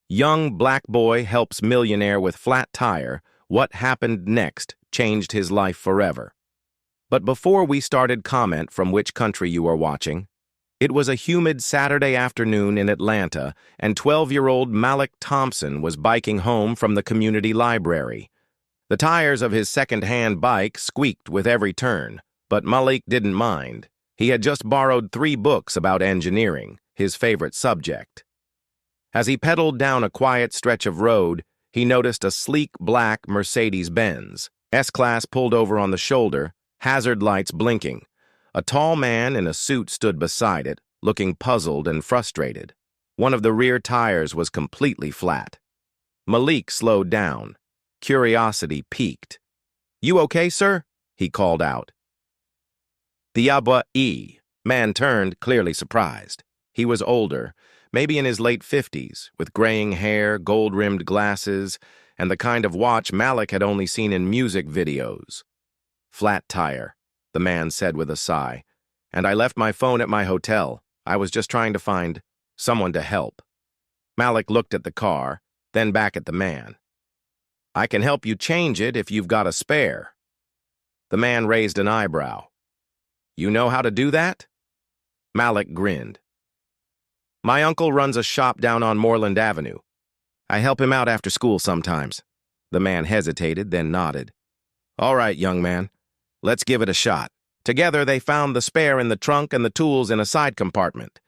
Young black boy helps millionaire with flat tire. What happened next changed his life forever. But before we started, comment from which country you are watching. It was a humid Saturday afternoon in Atlanta, and 12-year-old Malik Johnson was biking home from the community library. The tires of his second-hand bike squeaked with every turn, but Malik didn't mind. He had just borrowed 3 books about engineering, his favorite subject. As he pedaled down a quiet stretch of road, he noticed a sleek black Mercedes-Benz S-Class pulled over on the shoulder, hazard lights blinking. A tall man in a suit stood beside it, looking puzzled and frustrated. One of the rear tires was completely flat. Malik slowed down. Curiosity piqued. "You okay, sir?" he called out. The Abba-E man turned, clearly surprised. He was older, maybe in his late 50s, with graying hair, gold-rimmed glasses, and the kind of watch Malik had only seen in music videos. "Flat tire," the man said with a sigh. "And I left my phone at my hotel. I was just trying to find someone to help." Malik looked at the car, then back at the man. "I can help you change it if you've got a spare." The man raised an eyebrow. "You know how to do that?" Malik grinned. "My uncle runs a shop down on Moreland Avenue. I help him out after school sometimes." The man hesitated, then nodded. "All right, young man. Let's give it a shot." Together, they found the spare in the trunk and the tools in a side compartment.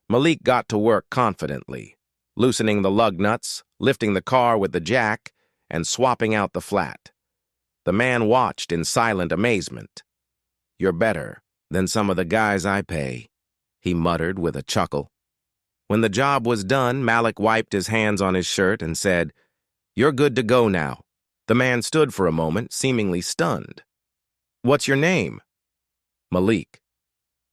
Malik got to work confidently, loosening the lug nuts, lifting the car with the jack, and swapping out the flat. The man watched in silent amazement. "You're better than some of the guys I pay," he muttered with a chuckle. When the job was done, Malik wiped his hands on his shirt and said, "You're good to go now." The man stood for a moment, seemingly stunned. "What's your name?" "Malik."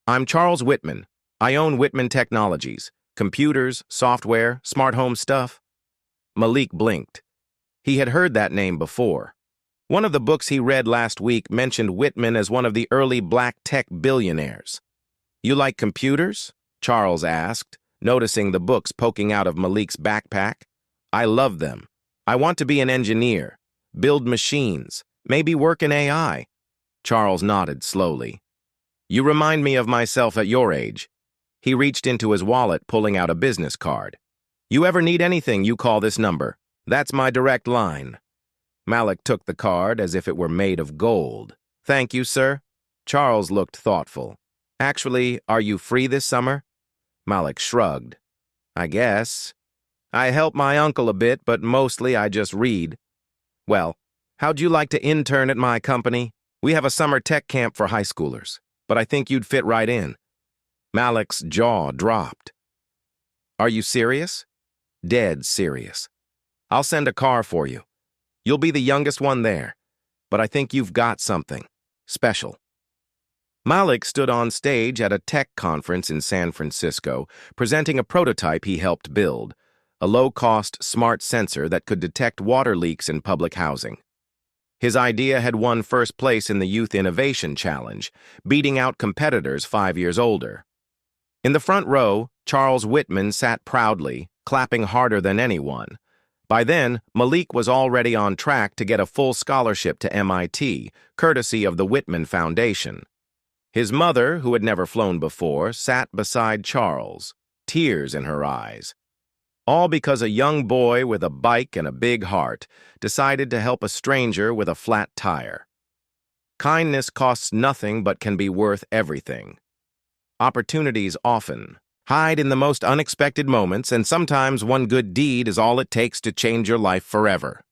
"I'm Charles Whitman. I own Whitman Technologies. Computers, software, smart home stuff." Malik blinked. He had heard that name before. One of the books he read last week mentioned Whitman as one of the early black tech billionaires. "You like computers?" Charles asked, noticing the books poking out of Malik's backpack. "I love them. I want to be an engineer, build machines, maybe work in AI." Charles nodded slowly. "You remind me of myself at your age." He reached into his wallet, pulling out a business card. "You ever need anything, you call this number. That's my direct line." Malik took the card as if it were made of gold. "Thank you, sir." Charles looked thoughtful. "Actually, are you free this summer?" Malik shrugged. "I guess. I help my uncle a bit, but mostly I just read." "Well, how'd you like to intern at my company? We have a summer tech camp for high schoolers, but I think you'd fit right in." Malik's jaw dropped. "Are you serious?" "Dead serious. I'll send a car for you. You'll be the youngest one there, but I think you've got something special." Malik stood on stage at a tech conference in San Francisco, presenting a prototype he helped build, a low-cost smart sensor that could detect water leaks in public housing. His idea had won first place in the Youth Innovation Challenge, beating out competitors 5 years older. In the front row, Charles Whitman sat proudly, clapping harder than anyone. By then, Malik was already on track to get a full scholarship to MIT, courtesy of the Whitman Foundation. His mother, who had never flown before, sat beside Charles, tears in her eyes. All because a young boy with a bike and a big heart decided to help a stranger with a flat tire. Kindness costs nothing but can be worth everything. Opportunities often hide in the most unexpected moments, and sometimes one good deed is all it takes to change your life forever.